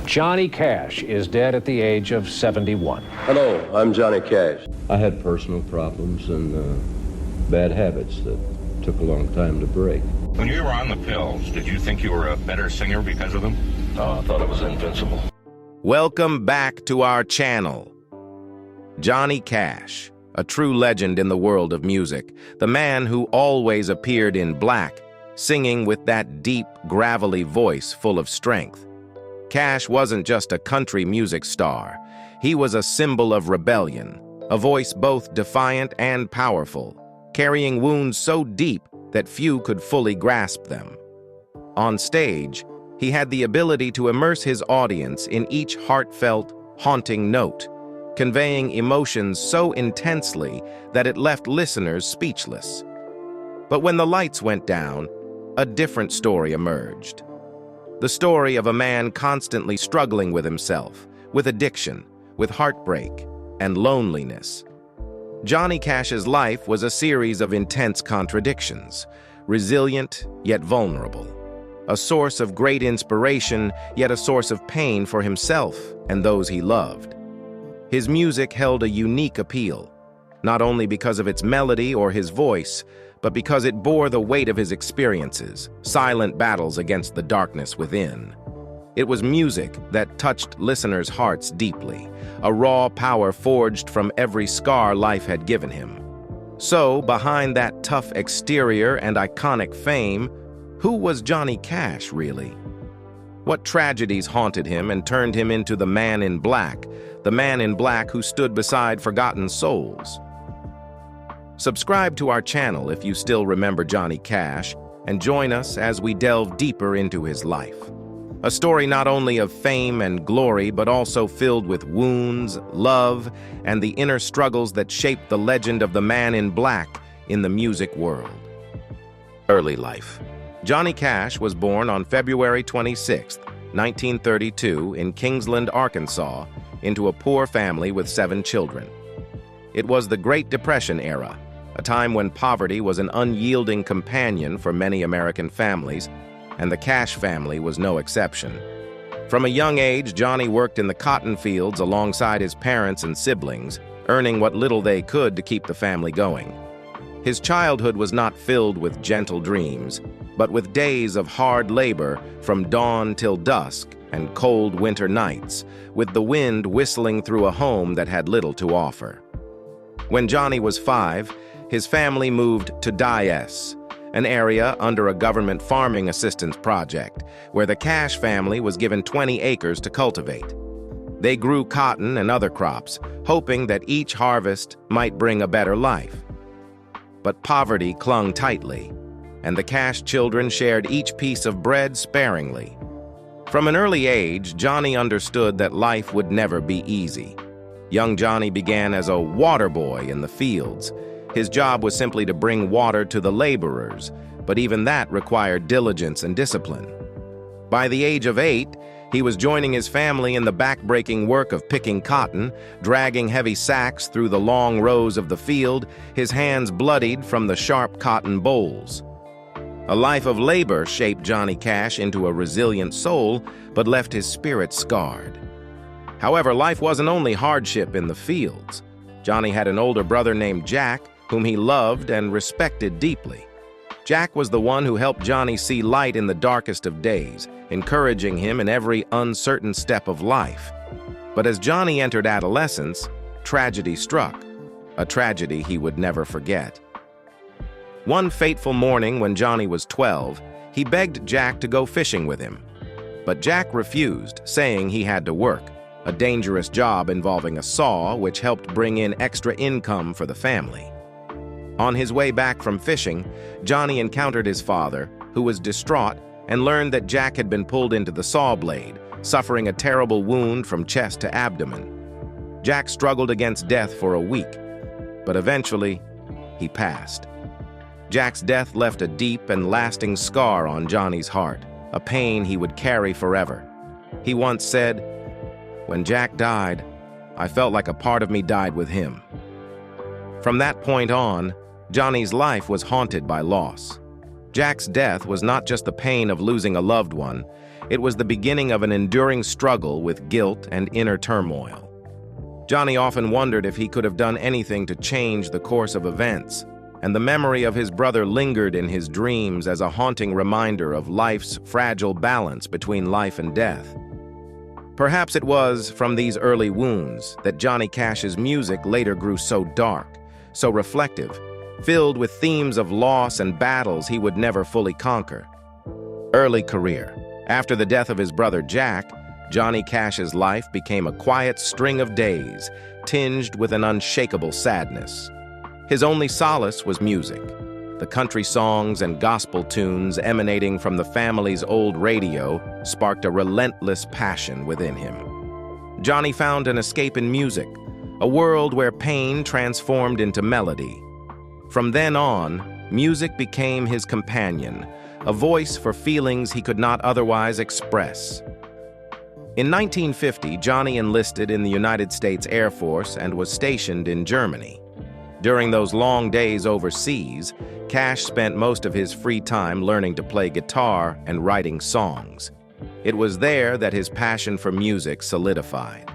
Johnny Cash is dead at the age of 71. Hello, I'm Johnny Cash. I had personal problems and bad habits that took a long time to break. When you were on the pills, did you think you were a better singer because of them? Oh, I thought I was invincible. Welcome back to our channel. Johnny Cash, a true legend in the world of music, the man who always appeared in black, singing with that deep, gravelly voice full of strength. Cash wasn't just a country music star. He was a symbol of rebellion, a voice both defiant and powerful, carrying wounds so deep that few could fully grasp them. On stage, he had the ability to immerse his audience in each heartfelt, haunting note, conveying emotions so intensely that it left listeners speechless. But when the lights went down, a different story emerged. The story of a man constantly struggling with himself, with addiction, with heartbreak, and loneliness. Johnny Cash's life was a series of intense contradictions, resilient yet vulnerable, a source of great inspiration yet a source of pain for himself and those he loved. His music held a unique appeal, not only because of its melody or his voice, but because it bore the weight of his experiences, silent battles against the darkness within. It was music that touched listeners' hearts deeply, a raw power forged from every scar life had given him. So, behind that tough exterior and iconic fame, who was Johnny Cash really? What tragedies haunted him and turned him into the man in black who stood beside forgotten souls? Subscribe to our channel if you still remember Johnny Cash, and join us as we delve deeper into his life. A story not only of fame and glory, but also filled with wounds, love, and the inner struggles that shaped the legend of the man in black in the music world. Early life. Johnny Cash was born on February 26, 1932, in Kingsland, Arkansas, into a poor family with 7 children. It was the Great Depression era, a time when poverty was an unyielding companion for many American families, and the Cash family was no exception. From a young age, Johnny worked in the cotton fields alongside his parents and siblings, earning what little they could to keep the family going. His childhood was not filled with gentle dreams, but with days of hard labor from dawn till dusk and cold winter nights, with the wind whistling through a home that had little to offer. When Johnny was 5, his family moved to Dyess, an area under a government farming assistance project, where the Cash family was given 20 acres to cultivate. They grew cotton and other crops, hoping that each harvest might bring a better life. But poverty clung tightly, and the Cash children shared each piece of bread sparingly. From an early age, Johnny understood that life would never be easy. Young Johnny began as a water boy in the fields. His job was simply to bring water to the laborers, but even that required diligence and discipline. By the age of 8, he was joining his family in the back-breaking work of picking cotton, dragging heavy sacks through the long rows of the field, his hands bloodied from the sharp cotton bolls. A life of labor shaped Johnny Cash into a resilient soul, but left his spirit scarred. However, life wasn't only hardship in the fields. Johnny had an older brother named Jack, whom he loved and respected deeply. Jack was the one who helped Johnny see light in the darkest of days, encouraging him in every uncertain step of life. But as Johnny entered adolescence, tragedy struck, a tragedy he would never forget. One fateful morning when Johnny was 12, he begged Jack to go fishing with him. But Jack refused, saying he had to work, a dangerous job involving a saw which helped bring in extra income for the family. On his way back from fishing, Johnny encountered his father, who was distraught, and learned that Jack had been pulled into the saw blade, suffering a terrible wound from chest to abdomen. Jack struggled against death for a week, but eventually, he passed. Jack's death left a deep and lasting scar on Johnny's heart, a pain he would carry forever. He once said, "When Jack died, I felt like a part of me died with him." From that point on, Johnny's life was haunted by loss. Jack's death was not just the pain of losing a loved one, It was the beginning of an enduring struggle with guilt and inner turmoil. Johnny often wondered if he could have done anything to change the course of events, and the memory of his brother lingered in his dreams as a haunting reminder of life's fragile balance between life and death. Perhaps it was from these early wounds that Johnny Cash's music later grew so dark, so reflective, filled with themes of loss and battles he would never fully conquer. Early career. After the death of his brother Jack, Johnny Cash's life became a quiet string of days, tinged with an unshakable sadness. His only solace was music. The country songs and gospel tunes emanating from the family's old radio sparked a relentless passion within him. Johnny found an escape in music, a world where pain transformed into melody. From then on, music became his companion, a voice for feelings he could not otherwise express. In 1950, Johnny enlisted in the United States Air Force and was stationed in Germany. During those long days overseas, Cash spent most of his free time learning to play guitar and writing songs. It was there that his passion for music solidified.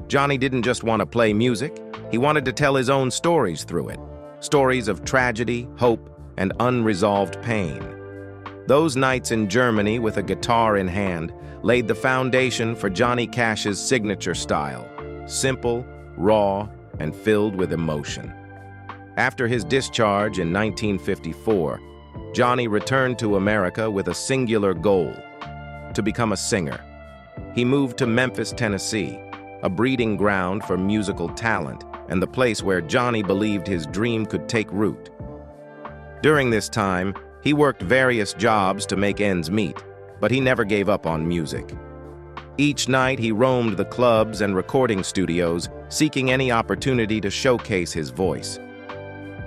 Johnny didn't just want to play music, he wanted to tell his own stories through it. Stories of tragedy, hope, and unresolved pain. Those nights in Germany with a guitar in hand laid the foundation for Johnny Cash's signature style, simple, raw, and filled with emotion. After his discharge in 1954, Johnny returned to America with a singular goal: to become a singer. He moved to Memphis, Tennessee, a breeding ground for musical talent and the place where Johnny believed his dream could take root. During this time, he worked various jobs to make ends meet, but he never gave up on music. Each night he roamed the clubs and recording studios, seeking any opportunity to showcase his voice.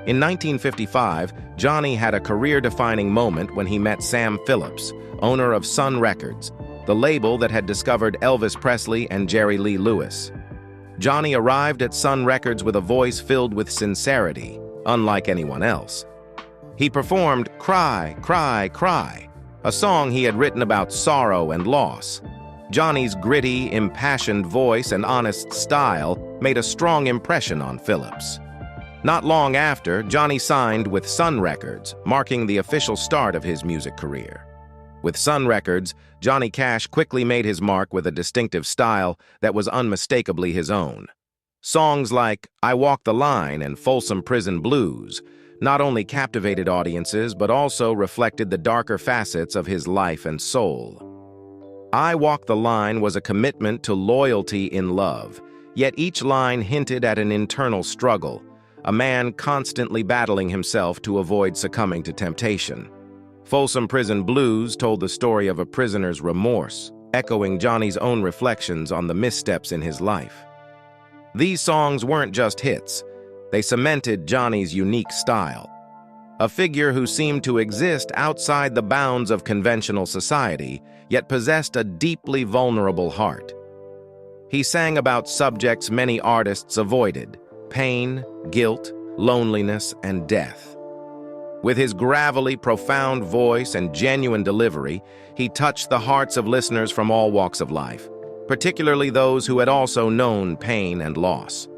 In 1955, Johnny had a career-defining moment when he met Sam Phillips, owner of Sun Records, the label that had discovered Elvis Presley and Jerry Lee Lewis. Johnny arrived at Sun Records with a voice filled with sincerity, unlike anyone else. He performed Cry, Cry, Cry, a song he had written about sorrow and loss. Johnny's gritty, impassioned voice and honest style made a strong impression on Phillips. Not long after, Johnny signed with Sun Records, marking the official start of his music career. With Sun Records, Johnny Cash quickly made his mark with a distinctive style that was unmistakably his own. Songs like I Walk the Line and Folsom Prison Blues not only captivated audiences but also reflected the darker facets of his life and soul. I Walk the Line was a commitment to loyalty in love, yet each line hinted at an internal struggle, a man constantly battling himself to avoid succumbing to temptation. Folsom Prison Blues told the story of a prisoner's remorse, echoing Johnny's own reflections on the missteps in his life. These songs weren't just hits, they cemented Johnny's unique style. A figure who seemed to exist outside the bounds of conventional society, yet possessed a deeply vulnerable heart. He sang about subjects many artists avoided: pain, guilt, loneliness, and death. With his gravelly, profound voice and genuine delivery, he touched the hearts of listeners from all walks of life, particularly those who had also known pain and loss.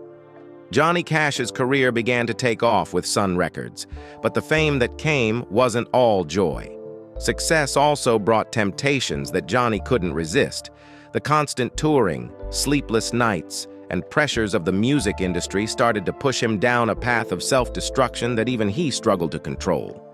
Johnny Cash's career began to take off with Sun Records, but the fame that came wasn't all joy. Success also brought temptations that Johnny couldn't resist. The constant touring, sleepless nights, and pressures of the music industry started to push him down a path of self-destruction that even he struggled to control.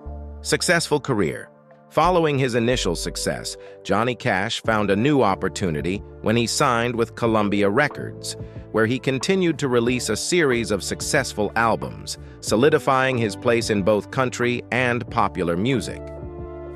Successful career. Following his initial success, Johnny Cash found a new opportunity when he signed with Columbia Records, where he continued to release a series of successful albums, solidifying his place in both country and popular music.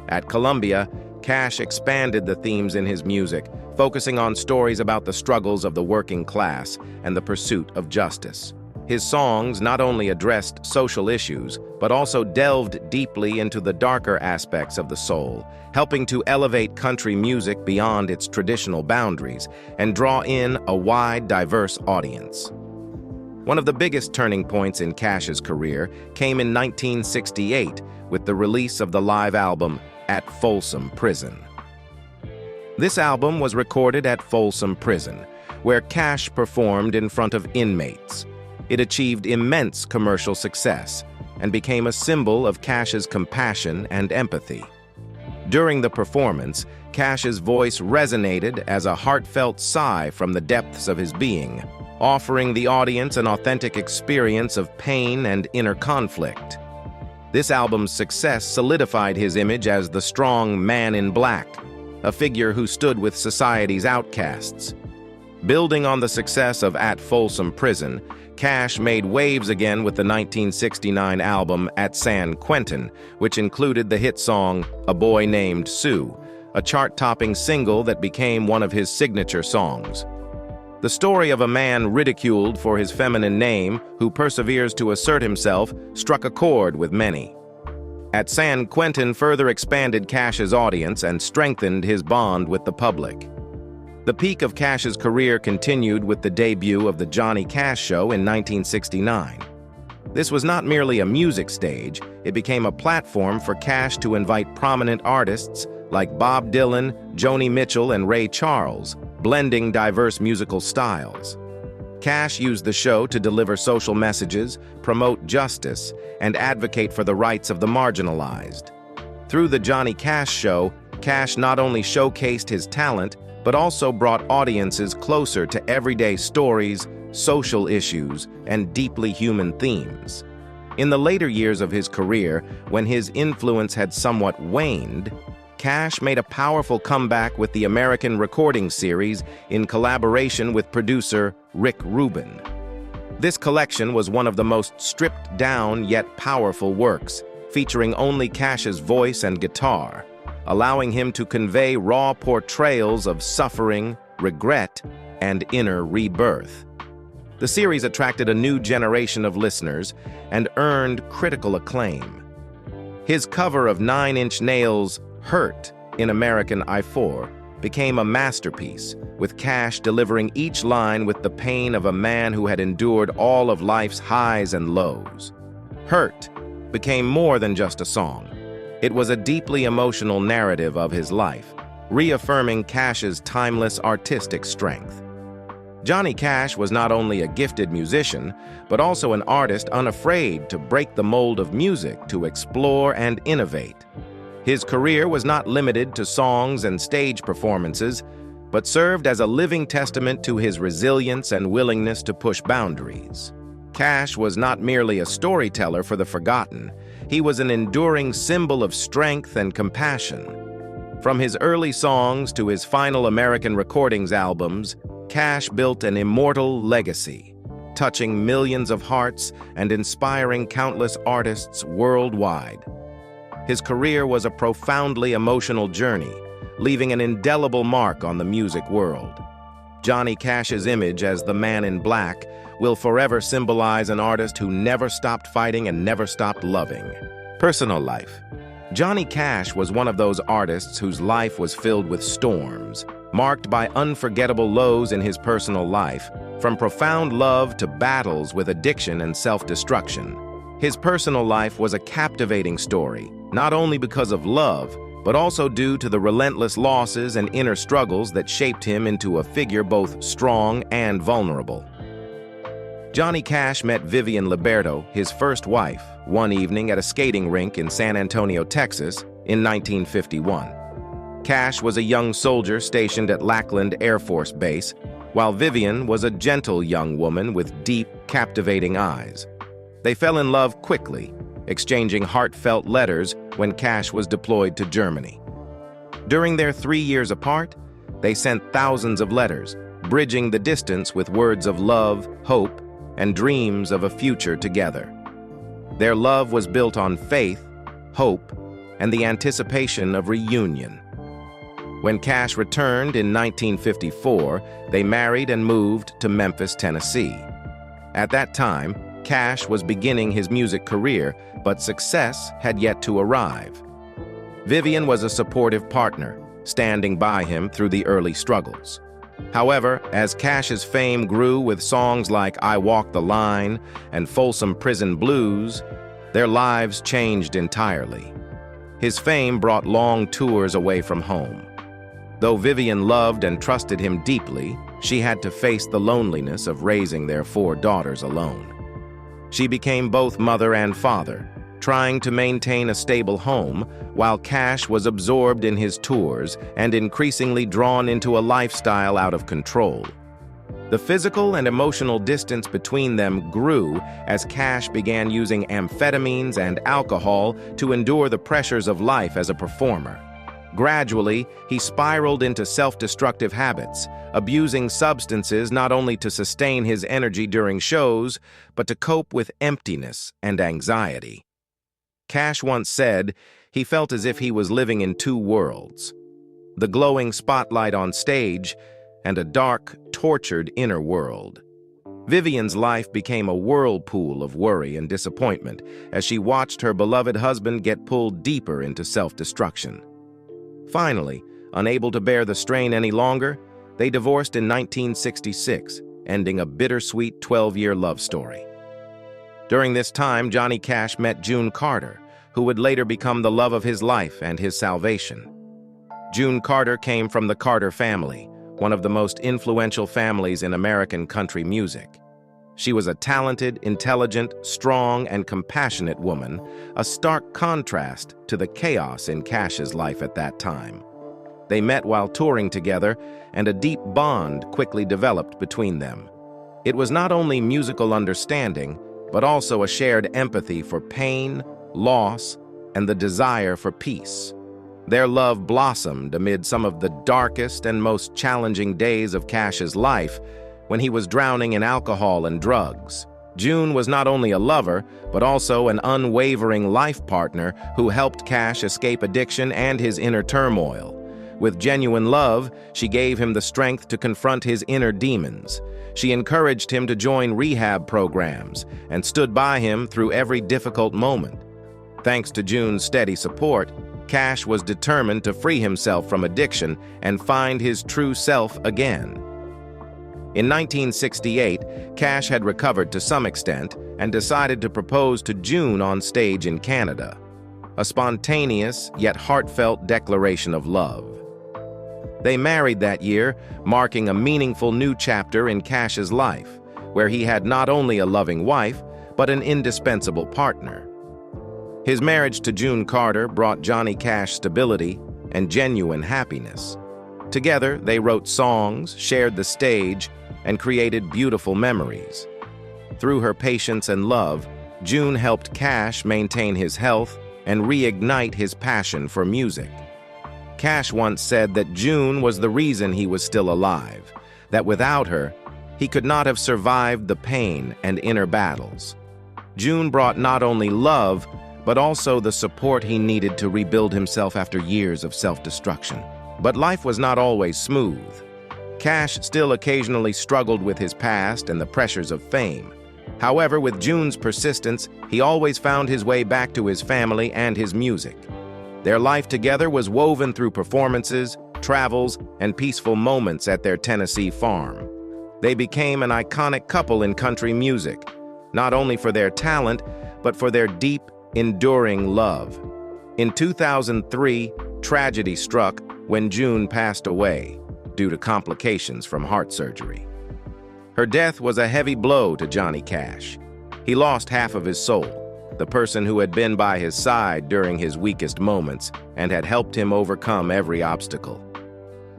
At Columbia, Cash expanded the themes in his music, focusing on stories about the struggles of the working class and the pursuit of justice. His songs not only addressed social issues, but also delved deeply into the darker aspects of the soul, helping to elevate country music beyond its traditional boundaries and draw in a wide, diverse audience. One of the biggest turning points in Cash's career came in 1968 with the release of the live album At Folsom Prison. This album was recorded at Folsom Prison, where Cash performed in front of inmates. It achieved immense commercial success and became a symbol of Cash's compassion and empathy. During the performance, Cash's voice resonated as a heartfelt sigh from the depths of his being, offering the audience an authentic experience of pain and inner conflict. This album's success solidified his image as the strong man in black, a figure who stood with society's outcasts. Building on the success of At Folsom Prison, Cash made waves again with the 1969 album At San Quentin, which included the hit song A Boy Named Sue, a chart-topping single that became one of his signature songs. The story of a man ridiculed for his feminine name who perseveres to assert himself struck a chord with many. At San Quentin further expanded Cash's audience and strengthened his bond with the public. The peak of Cash's career continued with the debut of The Johnny Cash Show in 1969. This was not merely a music stage, it became a platform for Cash to invite prominent artists like Bob Dylan, Joni Mitchell, and Ray Charles, blending diverse musical styles. Cash used the show to deliver social messages, promote justice, and advocate for the rights of the marginalized. Through The Johnny Cash Show, Cash not only showcased his talent, but also brought audiences closer to everyday stories, social issues, and deeply human themes. In the later years of his career, when his influence had somewhat waned, Cash made a powerful comeback with the American Recording Series in collaboration with producer Rick Rubin. This collection was one of the most stripped-down yet powerful works, featuring only Cash's voice and guitar, allowing him to convey raw portrayals of suffering, regret, and inner rebirth. The series attracted a new generation of listeners and earned critical acclaim. His cover of Nine Inch Nails' Hurt in American I-4 became a masterpiece, with Cash delivering each line with the pain of a man who had endured all of life's highs and lows. Hurt became more than just a song. It was a deeply emotional narrative of his life, reaffirming Cash's timeless artistic strength. Johnny Cash was not only a gifted musician, but also an artist unafraid to break the mold of music to explore and innovate. His career was not limited to songs and stage performances, but served as a living testament to his resilience and willingness to push boundaries. Cash was not merely a storyteller for the forgotten. He was an enduring symbol of strength and compassion. From his early songs to his final American Recordings albums, Cash built an immortal legacy, touching millions of hearts and inspiring countless artists worldwide. His career was a profoundly emotional journey, leaving an indelible mark on the music world. Johnny Cash's image as the Man in Black will forever symbolize an artist who never stopped fighting and never stopped loving. Personal life. Johnny Cash was one of those artists whose life was filled with storms, marked by unforgettable lows in his personal life, from profound love to battles with addiction and self-destruction. His personal life was a captivating story, not only because of love, but also due to the relentless losses and inner struggles that shaped him into a figure both strong and vulnerable. Johnny Cash met Vivian Liberto, his first wife, one evening at a skating rink in San Antonio, Texas, in 1951. Cash was a young soldier stationed at Lackland Air Force Base, while Vivian was a gentle young woman with deep, captivating eyes. They fell in love quickly, exchanging heartfelt letters when Cash was deployed to Germany. During their 3 years apart, they sent thousands of letters, bridging the distance with words of love, hope, and dreams of a future together. Their love was built on faith, hope, and the anticipation of reunion. When Cash returned in 1954, they married and moved to Memphis, Tennessee. At that time, Cash was beginning his music career, but success had yet to arrive. Vivian was a supportive partner, standing by him through the early struggles. However, as Cash's fame grew with songs like I Walk the Line and Folsom Prison Blues, their lives changed entirely. His fame brought long tours away from home. Though Vivian loved and trusted him deeply, she had to face the loneliness of raising their 4 daughters alone. She became both mother and father, trying to maintain a stable home while Cash was absorbed in his tours and increasingly drawn into a lifestyle out of control. The physical and emotional distance between them grew as Cash began using amphetamines and alcohol to endure the pressures of life as a performer. Gradually, he spiraled into self-destructive habits, abusing substances not only to sustain his energy during shows, but to cope with emptiness and anxiety. Cash once said he felt as if he was living in 2 worlds: the glowing spotlight on stage and a dark, tortured inner world. Vivian's life became a whirlpool of worry and disappointment as she watched her beloved husband get pulled deeper into self-destruction. Finally, unable to bear the strain any longer, they divorced in 1966, ending a bittersweet 12-year love story. During this time, Johnny Cash met June Carter, who would later become the love of his life and his salvation. June Carter came from the Carter family, one of the most influential families in American country music. She was a talented, intelligent, strong, and compassionate woman, a stark contrast to the chaos in Cash's life at that time. They met while touring together, and a deep bond quickly developed between them. It was not only musical understanding, but also a shared empathy for pain, loss, and the desire for peace. Their love blossomed amid some of the darkest and most challenging days of Cash's life, when he was drowning in alcohol and drugs. June was not only a lover, but also an unwavering life partner who helped Cash escape addiction and his inner turmoil. With genuine love, she gave him the strength to confront his inner demons. She encouraged him to join rehab programs and stood by him through every difficult moment. Thanks to June's steady support, Cash was determined to free himself from addiction and find his true self again. In 1968, Cash had recovered to some extent and decided to propose to June on stage in Canada, a spontaneous yet heartfelt declaration of love. They married that year, marking a meaningful new chapter in Cash's life, where he had not only a loving wife, but an indispensable partner. His marriage to June Carter brought Johnny Cash stability and genuine happiness. Together, they wrote songs, shared the stage, and created beautiful memories. Through her patience and love, June helped Cash maintain his health and reignite his passion for music. Cash once said that June was the reason he was still alive, that without her, he could not have survived the pain and inner battles. June brought not only love, but also the support he needed to rebuild himself after years of self-destruction. But life was not always smooth. Cash still occasionally struggled with his past and the pressures of fame. However, with June's persistence, he always found his way back to his family and his music. Their life together was woven through performances, travels, and peaceful moments at their Tennessee farm. They became an iconic couple in country music, not only for their talent, but for their deep, enduring love. In 2003, tragedy struck when June passed away due to complications from heart surgery. Her death was a heavy blow to Johnny Cash. He lost half of his soul, the person who had been by his side during his weakest moments and had helped him overcome every obstacle.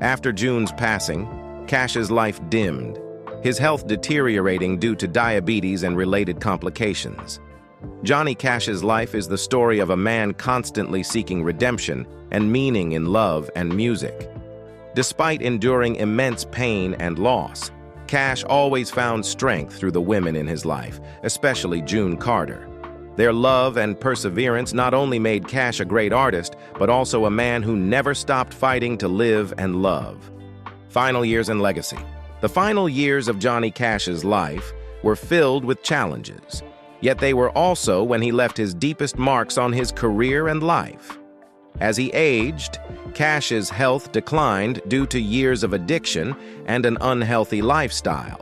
After June's passing, Cash's life dimmed, his health deteriorating due to diabetes and related complications. Johnny Cash's life is the story of a man constantly seeking redemption and meaning in love and music. Despite enduring immense pain and loss, Cash always found strength through the women in his life, especially June Carter. Their love and perseverance not only made Cash a great artist, but also a man who never stopped fighting to live and love. Final years and legacy. The final years of Johnny Cash's life were filled with challenges, yet they were also when he left his deepest marks on his career and life. As he aged, Cash's health declined due to years of addiction and an unhealthy lifestyle.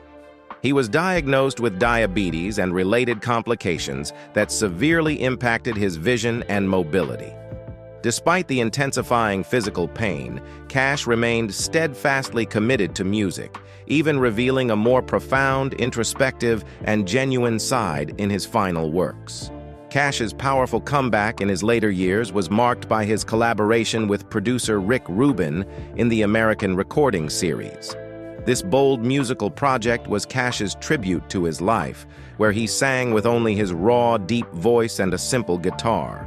He was diagnosed with diabetes and related complications that severely impacted his vision and mobility. Despite the intensifying physical pain, Cash remained steadfastly committed to music, even revealing a more profound, introspective, and genuine side in his final works. Cash's powerful comeback in his later years was marked by his collaboration with producer Rick Rubin in the American Recording series. This bold musical project was Cash's tribute to his life, where he sang with only his raw, deep voice and a simple guitar.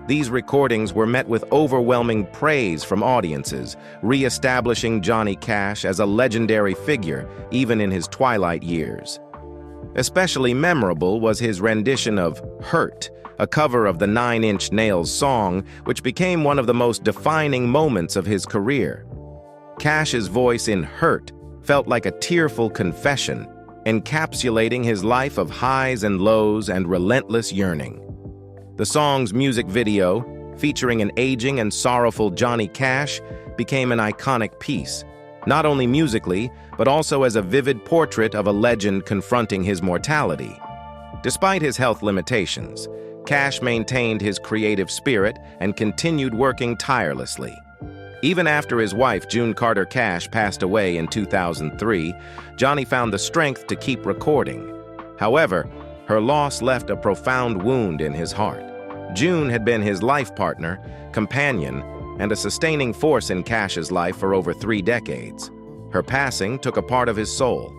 These recordings were met with overwhelming praise from audiences, re-establishing Johnny Cash as a legendary figure even in his twilight years. Especially memorable was his rendition of "Hurt," a cover of the Nine Inch Nails song, which became one of the most defining moments of his career. Cash's voice in "Hurt" felt like a tearful confession, encapsulating his life of highs and lows and relentless yearning. The song's music video, featuring an aging and sorrowful Johnny Cash, became an iconic piece, not only musically, but also as a vivid portrait of a legend confronting his mortality. Despite his health limitations, Cash maintained his creative spirit and continued working tirelessly. Even after his wife, June Carter Cash, passed away in 2003, Johnny found the strength to keep recording. However, her loss left a profound wound in his heart. June had been his life partner, companion, and a sustaining force in Cash's life for over 3 decades. Her passing took a part of his soul.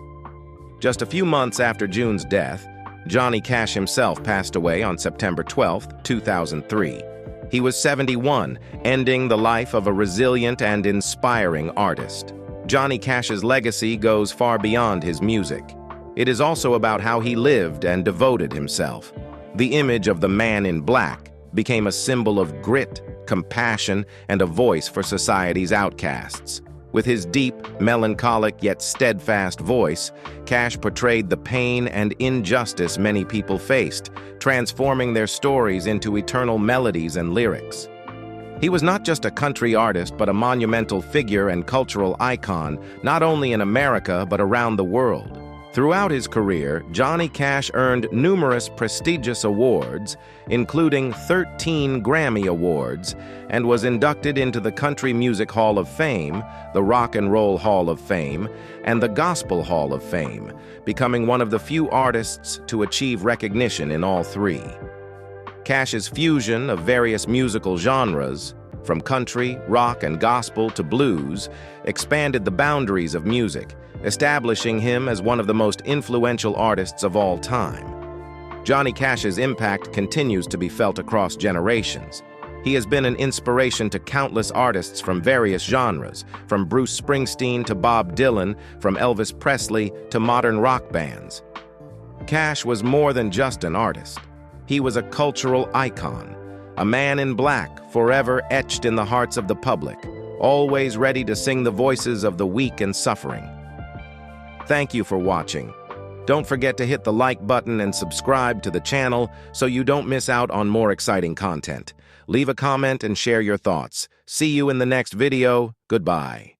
Just a few months after June's death, Johnny Cash himself passed away on September 12, 2003. He was 71, ending the life of a resilient and inspiring artist. Johnny Cash's legacy goes far beyond his music. It is also about how he lived and devoted himself. The image of the man in black became a symbol of grit, compassion, and a voice for society's outcasts. With his deep, melancholic yet steadfast voice, Cash portrayed the pain and injustice many people faced, transforming their stories into eternal melodies and lyrics. He was not just a country artist, but a monumental figure and cultural icon, not only in America, but around the world. Throughout his career, Johnny Cash earned numerous prestigious awards, including 13 Grammy Awards, and was inducted into the Country Music Hall of Fame, the Rock and Roll Hall of Fame, and the Gospel Hall of Fame, becoming one of the few artists to achieve recognition in all 3. Cash's fusion of various musical genres, from country, rock, and gospel to blues, expanded the boundaries of music, establishing him as one of the most influential artists of all time. Johnny Cash's impact continues to be felt across generations. He has been an inspiration to countless artists from various genres, from Bruce Springsteen to Bob Dylan, from Elvis Presley to modern rock bands. Cash was more than just an artist. He was a cultural icon, a man in black, forever etched in the hearts of the public, always ready to sing the voices of the weak and suffering. Thank you for watching. Don't forget to hit the like button and subscribe to the channel so you don't miss out on more exciting content. Leave a comment and share your thoughts. See you in the next video. Goodbye.